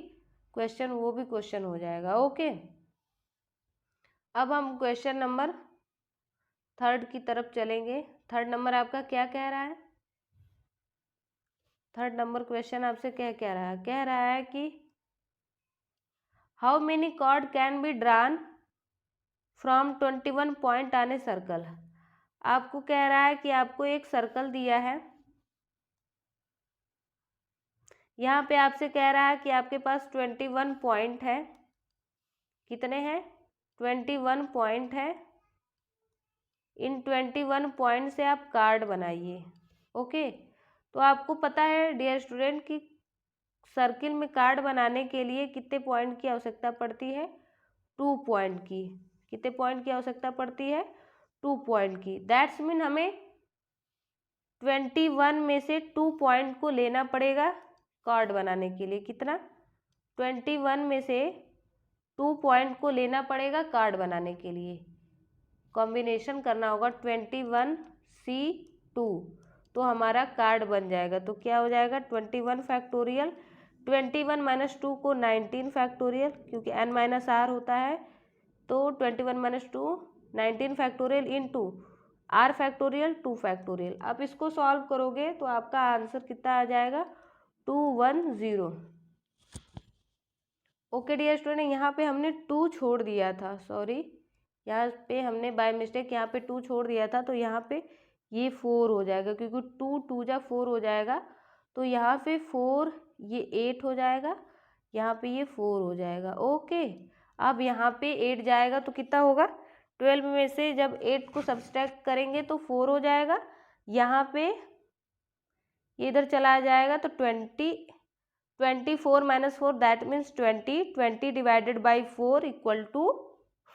क्वेश्चन वो भी क्वेश्चन हो जाएगा, ओके। अब हम क्वेश्चन नंबर 3 की तरफ चलेंगे। 3 नंबर आपका क्या कह रहा है? 3 नंबर क्वेश्चन आपसे क्या कह रहा है? कह रहा है कि how many chord can be drawn from 21 point on a circle. आपको कह रहा है कि आपको एक सर्कल दिया है, यहाँ पे आपसे कह रहा है कि आपके पास 21 पॉइंट है। कितने हैं? 21 पॉइंट है। इन 21 पॉइंट से आप कार्ड बनाइए, ओके। तो आपको पता है डियर स्टूडेंट कि सर्किल में कार्ड बनाने के लिए कितने पॉइंट की आवश्यकता पड़ती है? 2 पॉइंट की। कितने पॉइंट की आवश्यकता पड़ती है? 2 पॉइंट की। दैट्स मीन हमें 21 में से 2 पॉइंट को लेना पड़ेगा कार्ड बनाने के लिए। कितना? 21 में से 2 पॉइंट को लेना पड़ेगा कार्ड बनाने के लिए। कॉम्बिनेशन करना होगा 21C2, तो हमारा कार्ड बन जाएगा। तो क्या हो जाएगा? 21 फैक्टोरियल, 21 - 2 को 19 फैक्टोरियल, क्योंकि n-r होता है, तो 21 - 2 19 factorial into r factorial 2 factorial. अब इसको सॉल्व करोगे तो आपका आंसर कितना आ जाएगा? 210। ओके डियर स्टूडेंट, यहाँ पे हमने 2 छोड़ दिया था, सॉरी, यहाँ पे हमने बाय मिस्टेक यहाँ पे 2 छोड़ दिया था, तो यहाँ पे ये 4 हो जाएगा, क्योंकि 2 जा 4 हो जाएगा, तो यहाँ पे 4, ये 8 हो जाएगा, यहाँ पे ये 4 हो जाएगा, ओके। अब यहाँ पे 8 जाएगा तो कितना होगा? 12 में से जब 8 को सब्सट्रैक्ट करेंगे तो 4 हो जाएगा, यहाँ पे ये इधर चला जाएगा तो 24 minus 4 that means 20 divided by 4 equal to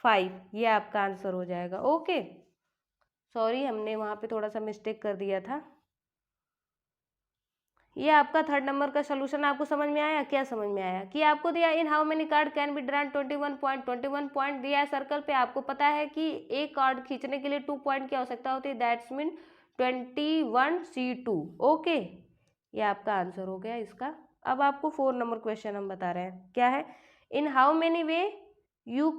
5, ये आपका आंसर हो जाएगा। ओके, सॉरी हमने वहाँ पे थोड़ा सा मिस्टेक कर दिया था। ये आपका थर्ड नंबर का सोल्यूशन आपको समझ में आया? क्या समझ में आया कि आपको दिया इन how many card can be drawn 21 point दिया है सर्कल पे। आपको पता है कि एक कार्ड खींचने के लिए 2 पॉइंट की आवश्यकता होती है, दैट्स मीन 21C2। ओके, ये आपका आंसर हो गया इसका। अब आपको 4 नंबर क्वेश्चन हम बता रहे हैं, क्या है? In how many way you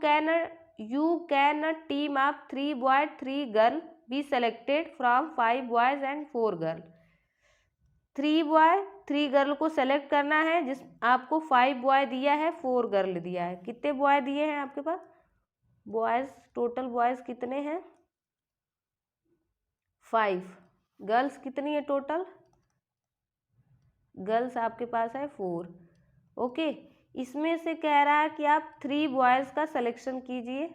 can team of 3 boy 3 girl be selected from 5 boys and 4 girl. 3 boy 3 girl को सेलेक्ट करना है, जिस आपको 5 बॉय दिया है, 4 गर्ल दिया है। कितने बॉय दिए हैं आपके पास? बॉयज, टोटल बॉयज कितने हैं? 5। गर्ल्स कितनी है टोटल? गर्ल्स आपके पास है 4। ओके, इसमें से कह रहा है कि आप 3 बॉयज का सिलेक्शन कीजिए।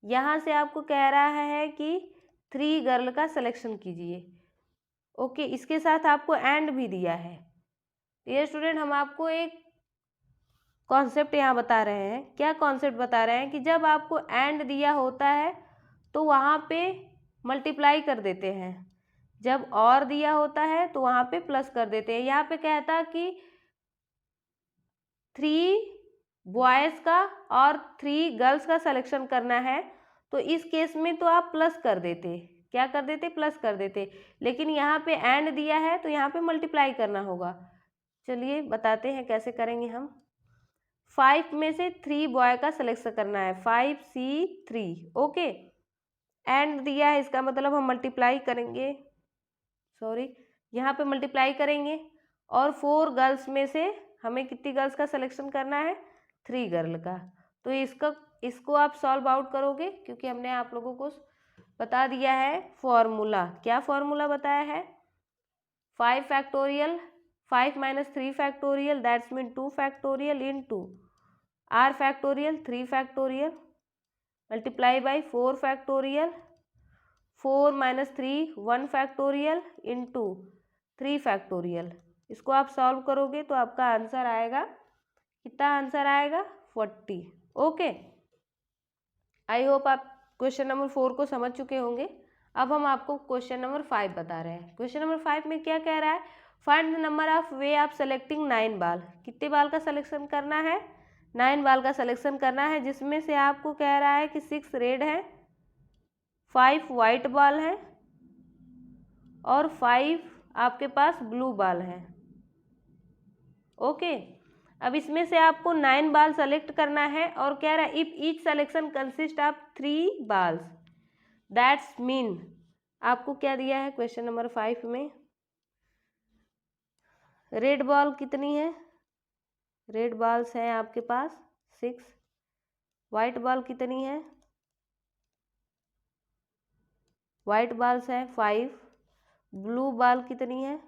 यहाँ से आपको कह रहा है कि 3 गर्ल का सिलेक्शन कीजिए। ओके, इसके साथ आपको एंड भी दिया है। ये स्टूडेंट हम आपको एक कॉन्सेप्ट यहाँ बता रहे हैं। क्या कॉन्सेप्ट बता रहे हैं कि जब आपको एंड दिया होता है तो वहाँ पे मल्टीप्लाई कर देते हैं, जब और दिया होता है तो वहाँ पे प्लस कर देते हैं। यहाँ पे कहता कि 3 बॉयज़ का और 3 गर्ल्स का सिलेक्शन करना है, तो इस केस में तो आप प्लस कर देते। क्या कर देते? प्लस कर देते। लेकिन यहाँ पे एंड दिया है तो यहाँ पे मल्टीप्लाई करना होगा। चलिए बताते हैं कैसे करेंगे हम। 5 में से 3 बॉय का सिलेक्शन करना है, 5C3। ओके, एंड दिया है, इसका मतलब हम मल्टीप्लाई करेंगे, सॉरी यहाँ पे मल्टीप्लाई करेंगे। और 4 गर्ल्स में से हमें कितनी गर्ल्स का सिलेक्शन करना है? 3 गर्ल का। तो इसको आप सॉल्व आउट करोगे, क्योंकि हमने आप लोगों को बता दिया है फॉर्मूला। क्या फॉर्मूला बताया है? 5 factorial 5 minus 3 factorial that's mean 2 factorial into r factorial 3 factorial multiply by 4 factorial 4 minus 3 1 factorial into 3 factorial. इसको आप सॉल्व करोगे तो आपका आंसर आएगा, कितना आंसर आएगा? 40। ओके, आई होप आप क्वेश्चन नंबर 4 को समझ चुके होंगे। अब हम आपको क्वेश्चन नंबर 5 बता रहे हैं। क्वेश्चन नंबर 5 में क्या कह रहा है? Find the number of way of selecting 9 बाल। कितने बाल का सिलेक्शन करना है? 9 बाल का सिलेक्शन करना है, जिसमें से आपको कह रहा है कि 6 रेड है, 5 वाइट बाल है और 5 आपके पास ब्लू बाल है। ओके, अब इसमें से आपको 9 बाल सेलेक्ट करना है और कह रहा है if each selection consist of 3 balls that's mean, आपको क्या दिया है क्वेश्चन नंबर 5 में? रेड बॉल कितनी है? रेड बॉल्स हैं आपके पास 6। वाइट बॉल कितनी है? वाइट बॉल्स हैं 5। ब्लू बॉल कितनी है?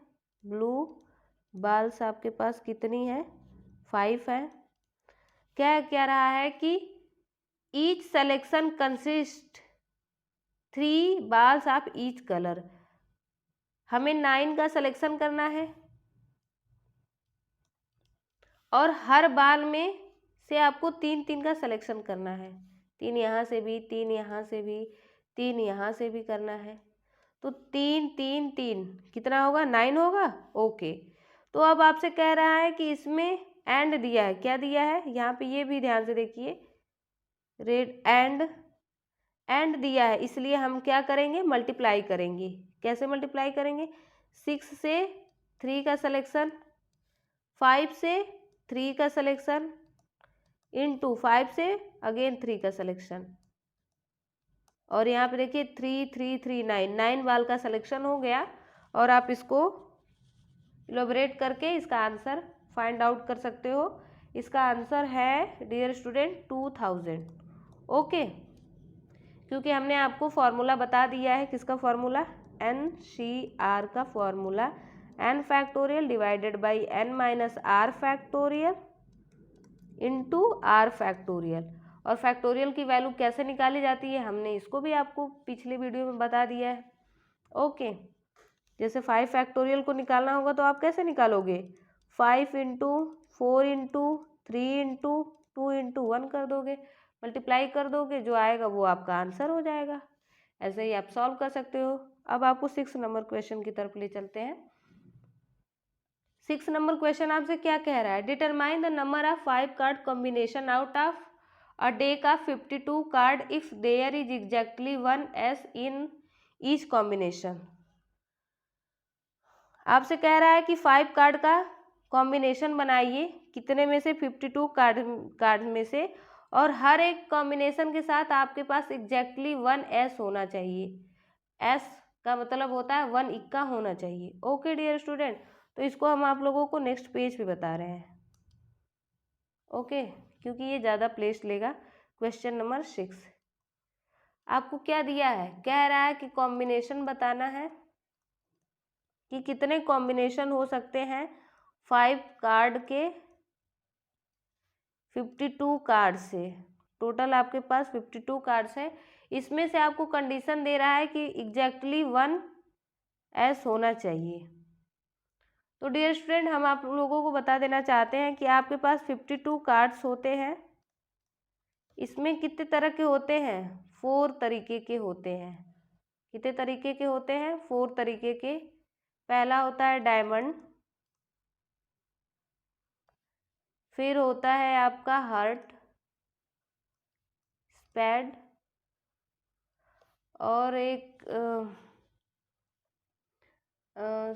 ब्लू बॉल्स आपके पास कितनी है? 5 है। क्या कह रहा है कि each selection consist 3 balls of each colour. हमें 9 का सिलेक्शन करना है और हर बाल में से आपको 3-3 का सिलेक्शन करना है। 3 यहाँ से भी, 3 यहाँ से भी, 3 यहाँ से भी करना है। तो 3 3 3 कितना होगा? 9 होगा। ओके, तो अब आपसे कह रहा है कि इसमें एंड दिया है। क्या दिया है? यहाँ पे ये भी ध्यान से देखिए, रेड एंड दिया है, इसलिए हम क्या करेंगे? मल्टीप्लाई करेंगे। कैसे मल्टीप्लाई करेंगे? 6 से 3 का सिलेक्शन, 5 से 3 का सिलेक्शन इनटू 5 से अगेन 3 का सिलेक्शन। और यहाँ पे देखिए 3 3 3 9 बाल का सिलेक्शन हो गया। और आप इसको इलोबरेट करके इसका आंसर फाइंड आउट कर सकते हो। इसका आंसर है डियर स्टूडेंट 2000। ओके, क्योंकि हमने आपको फॉर्मूला बता दिया है। किसका फॉर्मूला? NCR का formula, n factorial divided by n minus r factorial into r factorial. और फैक्टोरियल की वैल्यू कैसे निकाली जाती है हमने इसको भी आपको पिछले वीडियो में बता दिया है। ओके, जैसे 5 फैक्टोरियल को निकालना होगा तो आप कैसे निकालोगे, 5 इंटू 4 इंटू 3 इंटू 2 इंटू 1 कर दोगे, मल्टीप्लाई कर दोगे, जो आएगा वो आपका आंसर हो जाएगा। ऐसे ही आप सॉल्व कर सकते हो। अब आपको 6 नंबर क्वेश्चन की तरफ ले चलते हैं। 6 नंबर क्वेश्चन आपसे क्या कह रहा है, determine the number of 5 card combination out of a deck of 52 card if there is exactly 1 ace in each combination. आपसे कह रहा है कि 5 कार्ड का कॉम्बिनेशन बनाइए, कितने में से, 52 कार्ड में से, और हर एक कॉम्बिनेशन के साथ आपके पास एग्जैक्टली 1 एस होना चाहिए। एस का मतलब होता है 1 इक्का होना चाहिए। ओके डियर स्टूडेंट, तो इसको हम आप लोगों को नेक्स्ट पेज पे बता रहे हैं। ओके, क्योंकि ये ज़्यादा प्लेस लेगा। क्वेश्चन नंबर 6 आपको क्या दिया है, कह रहा है कि कॉम्बिनेशन बताना है कि कितने कॉम्बिनेशन हो सकते हैं 5 कार्ड के 52 कार्ड से। टोटल आपके पास 52 कार्ड्स है, इसमें से आपको कंडीशन दे रहा है कि एग्जैक्टली 1 एस होना चाहिए। तो डियर स्टूडेंट, हम आप लोगों को बता देना चाहते हैं कि आपके पास 52 कार्ड्स होते हैं। इसमें कितने तरह के होते हैं, 4 तरीके के होते हैं। कितने तरीके के होते हैं, 4 तरीके के। पहला होता है डायमंड, फिर होता है आपका हार्ट, स्पैड, और एक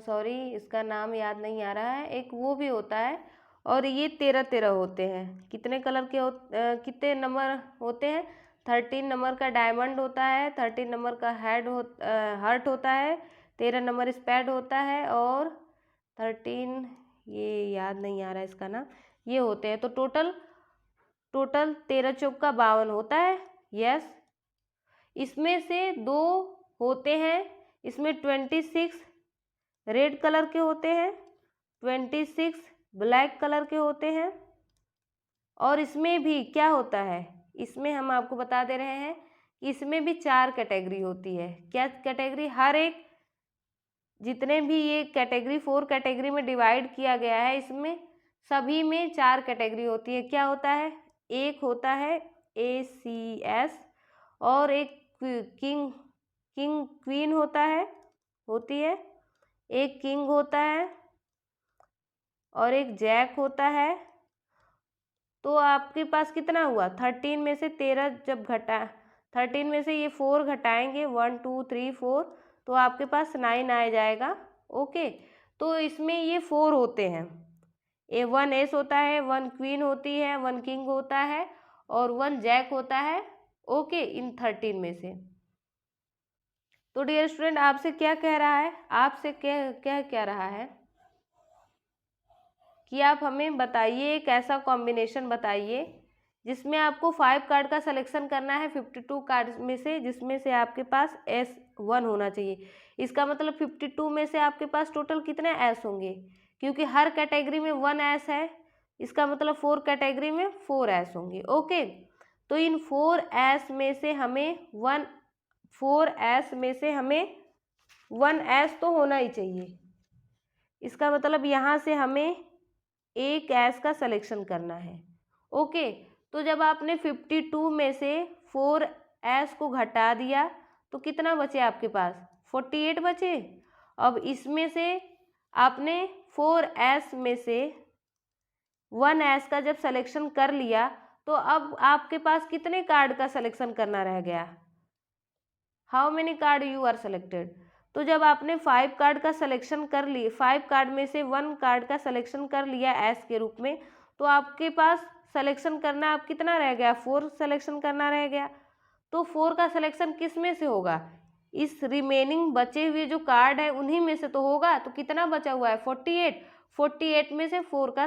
सॉरी इसका नाम याद नहीं आ रहा है, एक वो भी होता है। और ये 13 होते हैं। कितने कलर के कितने नंबर होते हैं, 13 नंबर का डायमंड होता है, 13 नंबर का हार्ट होता है, 13 नंबर स्पैड होता है, और 13 ये याद नहीं आ रहा है इसका नाम, ये होते हैं। तो टोटल 13 चौका 52 होता है। यस, इसमें से 2 होते हैं, इसमें 26 रेड कलर के होते हैं, 26 ब्लैक कलर के होते हैं। और इसमें भी क्या होता है, इसमें हम आपको बता दे रहे हैं कि इसमें भी 4 कैटेगरी होती है। क्या कैटेगरी, हर एक जितने भी ये कैटेगरी 4 कैटेगरी में डिवाइड किया गया है, इसमें सभी में 4 कैटेगरी होती है। क्या होता है, एक होता है ACS, और एक किंग क्वीन होती है, एक किंग होता है, और एक जैक होता है। तो आपके पास कितना हुआ, 13 में से 13 जब 13 में से ये 4 घटाएंगे, 1 2 3 4, तो आपके पास 9 आ जाएगा। ओके, तो इसमें ये 4 होते हैं, 1 एस होता है, 1 क्वीन होती है, 1 किंग होता है, और 1 जैक होता है। ओके, इन 13 में से। तो डियर स्टूडेंट, आपसे क्या कह रहा है, आपसे क्या रहा है कि आप हमें बताइए एक ऐसा कॉम्बिनेशन बताइए जिसमें आपको 5 कार्ड का सिलेक्शन करना है 52 कार्ड में से, जिसमें से आपके पास S1 होना चाहिए। इसका मतलब 52 में से आपके पास टोटल कितने S होंगे, क्योंकि हर कैटेगरी में 1 S है, इसका मतलब 4 कैटेगरी में 4 S होंगे। ओके, तो इन 4 S में से हमें 1 S तो होना ही चाहिए। इसका मतलब यहाँ से हमें एक S का सिलेक्शन करना है। ओके, तो जब आपने 52 में से 4 S को घटा दिया तो कितना बचे आपके पास, 48 बचे। अब इसमें से आपने 4 S में से 1 S का जब सिलेक्शन कर लिया, तो अब आपके पास कितने कार्ड का सिलेक्शन करना रह गया, how many card you are selected. तो जब आपने 5 कार्ड का सिलेक्शन कर लिए, 5 कार्ड में से 1 कार्ड का सिलेक्शन कर लिया एस के रूप में, तो आपके पास सिलेक्शन करना अब कितना रह गया, 4 सिलेक्शन करना रह गया। तो 4 का सिलेक्शन किस में से होगा, इस रिमेनिंग बचे हुए जो कार्ड है उन्हीं में से तो होगा। तो कितना बचा हुआ है, 48 में से 4 का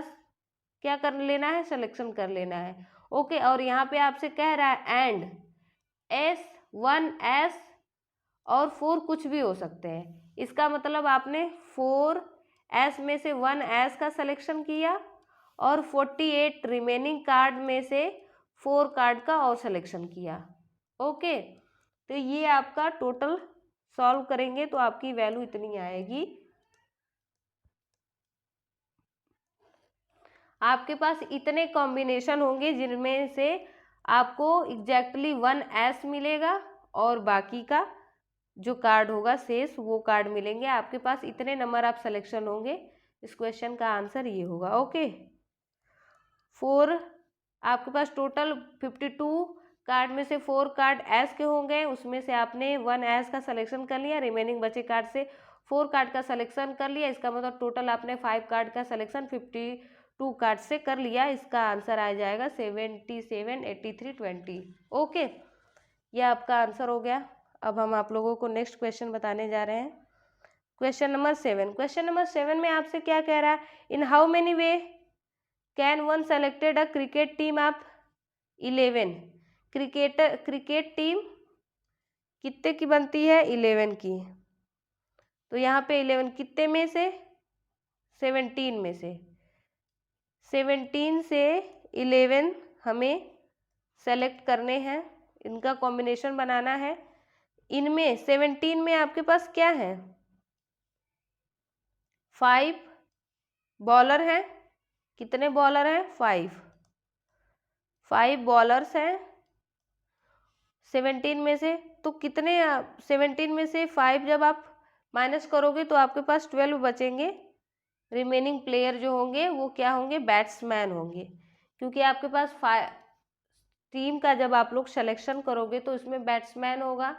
क्या कर लेना है, सिलेक्शन कर लेना है। ओके, और यहाँ पे आपसे कह रहा है एंड S1 S और 4 कुछ भी हो सकते हैं। इसका मतलब आपने 4 S में से 1 S का सिलेक्शन किया, और 48 रिमेनिंग कार्ड में से 4 कार्ड का और सिलेक्शन किया। ओके, तो ये आपका टोटल सॉल्व करेंगे तो आपकी वैल्यू इतनी आएगी। आपके पास इतने कॉम्बिनेशन होंगे जिनमें से आपको एग्जैक्टली 1S मिलेगा और बाकी का जो कार्ड होगा शेष वो कार्ड मिलेंगे। आपके पास इतने नंबर ऑफ सिलेक्शन होंगे। इस क्वेश्चन का आंसर ये होगा। ओके, 4 आपके पास टोटल 52 कार्ड में से 4 कार्ड एस के होंगे, उसमें से आपने 1S का सिलेक्शन कर लिया, रिमेनिंग बचे कार्ड से 4 कार्ड का सिलेक्शन कर लिया। इसका मतलब टोटल आपने 5 कार्ड का सिलेक्शन 52 कार्ड से कर लिया। इसका आंसर आ जाएगा 77, 83, 20। ओके, यह आपका आंसर हो गया। अब हम आप लोगों को नेक्स्ट क्वेश्चन बताने जा रहे हैं। Question number 7। क्वेश्चन नंबर 7 में आपसे क्या कह रहा है, in how many way can one selected a cricket team of 11। Cricket team कितने की बनती है, 11 की। तो यहाँ पे 11 कितने में से, 17 में से, 17 से 11 हमें सेलेक्ट करने हैं, इनका कॉम्बिनेशन बनाना है। इनमें 17 में आपके पास क्या है, 5 बॉलर हैं। कितने बॉलर हैं, 5 बॉलर्स हैं 17 में से। तो कितने 17 में से 5 जब आप माइनस करोगे तो आपके पास 12 बचेंगे। रिमेनिंग प्लेयर जो होंगे वो क्या होंगे, बैट्समैन होंगे, क्योंकि आपके पास टीम का जब आप लोग सिलेक्शन करोगे तो इसमें बैट्समैन होगा,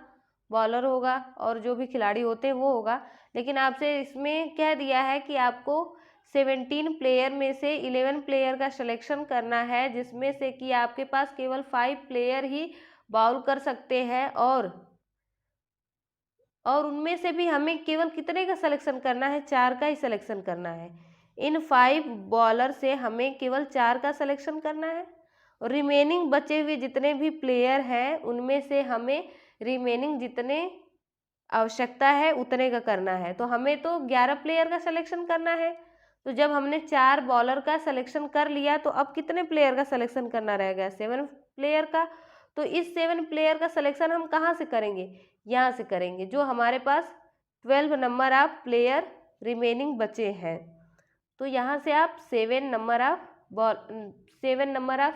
बॉलर होगा और जो भी खिलाड़ी होते हैं वो होगा। लेकिन आपसे इसमें कह दिया है कि आपको 17 प्लेयर में से 11 प्लेयर का सिलेक्शन करना है, जिसमें से कि आपके पास केवल 5 प्लेयर ही बाउल कर सकते हैं और उनमें से भी हमें केवल कितने का सिलेक्शन करना है, 4 का ही सिलेक्शन करना है। इन 5 बॉलर से हमें केवल 4 का सिलेक्शन करना है और रिमेनिंग बचे हुए जितने भी प्लेयर हैं उनमें से हमें रिमेनिंग जितने आवश्यकता है उतने का करना है। तो हमें तो 11 प्लेयर का सिलेक्शन करना है। तो जब हमने 4 बॉलर का सिलेक्शन कर लिया तो अब कितने प्लेयर का सिलेक्शन करना रहेगा, 7 प्लेयर का। तो इस 7 प्लेयर का सिलेक्शन हम कहाँ से करेंगे, यहाँ से करेंगे, जो हमारे पास 12 नंबर ऑफ प्लेयर रिमेनिंग बचे हैं। तो यहाँ से आप 7 नंबर ऑफ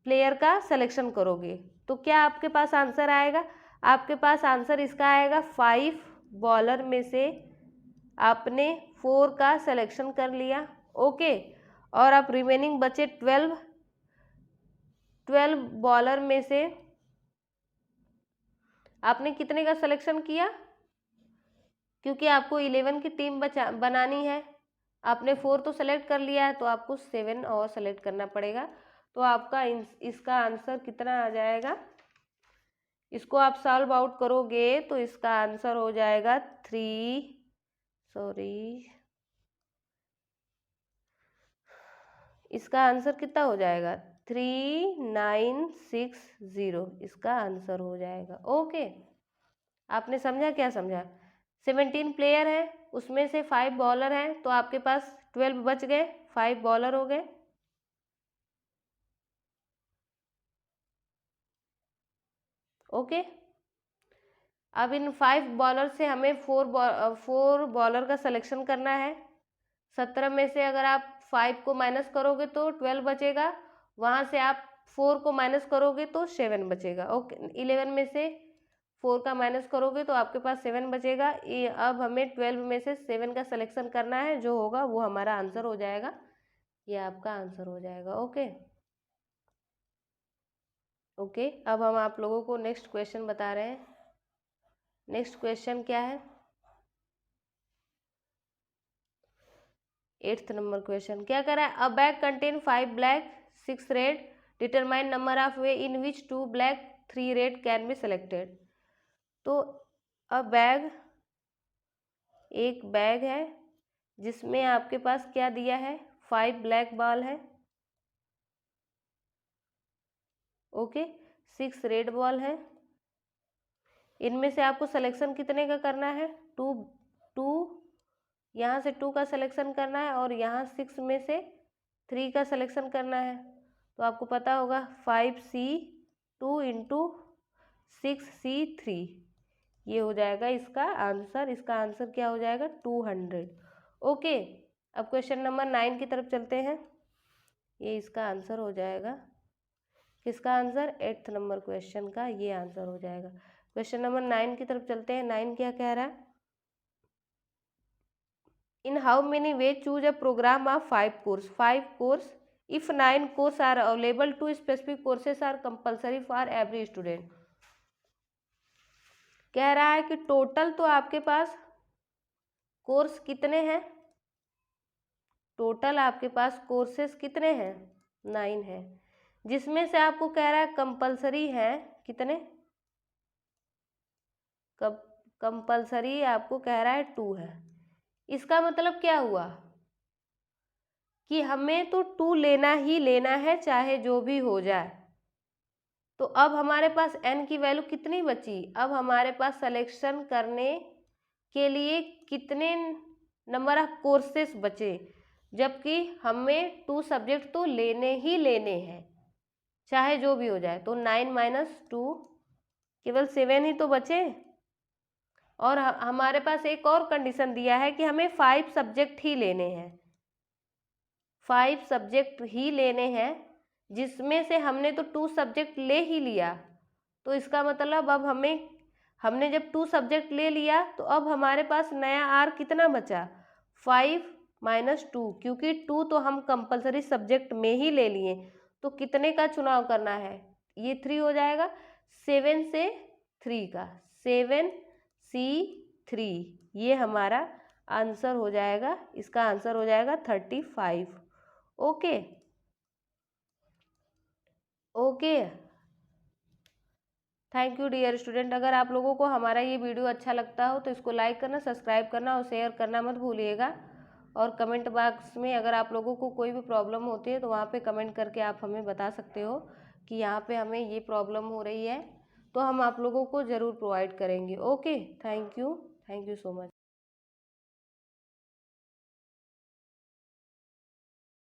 प्लेयर का सिलेक्शन करोगे तो क्या आपके पास आंसर आएगा, आपके पास आंसर इसका आएगा 5 बॉलर में से आपने 4 का सिलेक्शन कर लिया। ओके, और आप रिमेनिंग बचे 12 बॉलर में से आपने कितने का सिलेक्शन किया, क्योंकि आपको 11 की टीम बनानी है। आपने 4 तो सेलेक्ट कर लिया है तो आपको 7 और सेलेक्ट करना पड़ेगा। तो आपका इसका आंसर कितना आ जाएगा, इसको आप सॉल्व आउट करोगे तो इसका आंसर हो जाएगा इसका आंसर कितना हो जाएगा, 3960 इसका आंसर हो जाएगा। ओके, आपने समझा, क्या समझा। 17 प्लेयर है, उसमें से 5 बॉलर हैं, तो आपके पास 12 बच गए, 5 बॉलर हो गए। ओके, अब इन 5 बॉलर से हमें 4 बॉलर का सिलेक्शन करना है। 17 में से अगर आप 5 को माइनस करोगे तो 12 बचेगा, वहाँ से आप 4 को माइनस करोगे तो 7 बचेगा। ओके, 11 में से 4 का माइनस करोगे तो आपके पास 7 बचेगा। अब हमें 12 में से 7 का सिलेक्शन करना है, जो होगा वो हमारा आंसर हो जाएगा, ये आपका आंसर हो जाएगा। ओके ओके, अब हम आप लोगों को नेक्स्ट क्वेश्चन बता रहे हैं। नेक्स्ट क्वेश्चन क्या है, 8th नंबर क्वेश्चन क्या कर रहा है, अ bag contain 5 black 6 red, determine number of way in which 2 black 3 red can be selected. तो अ बैग, एक बैग है जिसमें आपके पास क्या दिया है, 5 ब्लैक बॉल है। ओके, 6 रेड बॉल है। इनमें से आपको सिलेक्शन कितने का करना है, 2 यहाँ से 2 का सिलेक्शन करना है और यहाँ 6 में से 3 का सिलेक्शन करना है। तो आपको पता होगा 5C2 इंटू 6C3, ये हो जाएगा इसका आंसर। इसका आंसर क्या हो जाएगा 200। ओके, अब क्वेश्चन नंबर 9 की तरफ चलते हैं। ये इसका आंसर हो जाएगा, किसका आंसर, 8th नंबर क्वेश्चन का ये आंसर हो जाएगा। क्वेश्चन नंबर 9 की तरफ चलते हैं। 9 क्या कह रहा है, in how many way choose a program of 5 course, 5 course if 9 course are available, 2 specific courses are compulsory for every student. कह रहा है कि टोटल तो आपके पास कोर्स कितने हैं, टोटल आपके पास कोर्सेस कितने हैं, 9 है, जिसमें से आपको कह रहा है कंपल्सरी है कितने, कंपल्सरी आपको कह रहा है 2 है। इसका मतलब क्या हुआ कि हमें तो 2 लेना ही लेना है चाहे जो भी हो जाए। तो अब हमारे पास n की वैल्यू कितनी बची, अब हमारे पास सिलेक्शन करने के लिए कितने नंबर ऑफ कोर्सेस बचे, जबकि हमें 2 सब्जेक्ट तो लेने ही लेने हैं चाहे जो भी हो जाए। तो 9 - 2 केवल 7 ही तो बचे। और हमारे पास एक और कंडीशन दिया है कि हमें 5 सब्जेक्ट ही लेने हैं, 5 सब्जेक्ट ही लेने हैं, जिसमें से हमने तो 2 सब्जेक्ट ले ही लिया। तो इसका मतलब अब हमने जब 2 सब्जेक्ट ले लिया तो अब हमारे पास नया आर कितना बचा, 5 - 2, क्योंकि 2 तो हम कंपलसरी सब्जेक्ट में ही ले लिए। तो कितने का चुनाव करना है, ये 3 हो जाएगा, 7 से 3 का, 7C3, ये हमारा आंसर हो जाएगा। इसका आंसर हो जाएगा 35। Okay okay, thank you dear student. अगर आप लोगों को हमारा ये वीडियो अच्छा लगता हो तो इसको लाइक करना, सब्सक्राइब करना और शेयर करना मत भूलिएगा। और कमेंट बॉक्स में अगर आप लोगों को कोई भी प्रॉब्लम होती है तो वहाँ पे कमेंट करके आप हमें बता सकते हो कि यहाँ पे हमें ये प्रॉब्लम हो रही है, तो हम आप लोगों को ज़रूर प्रोवाइड करेंगे। Okay, thank you so much.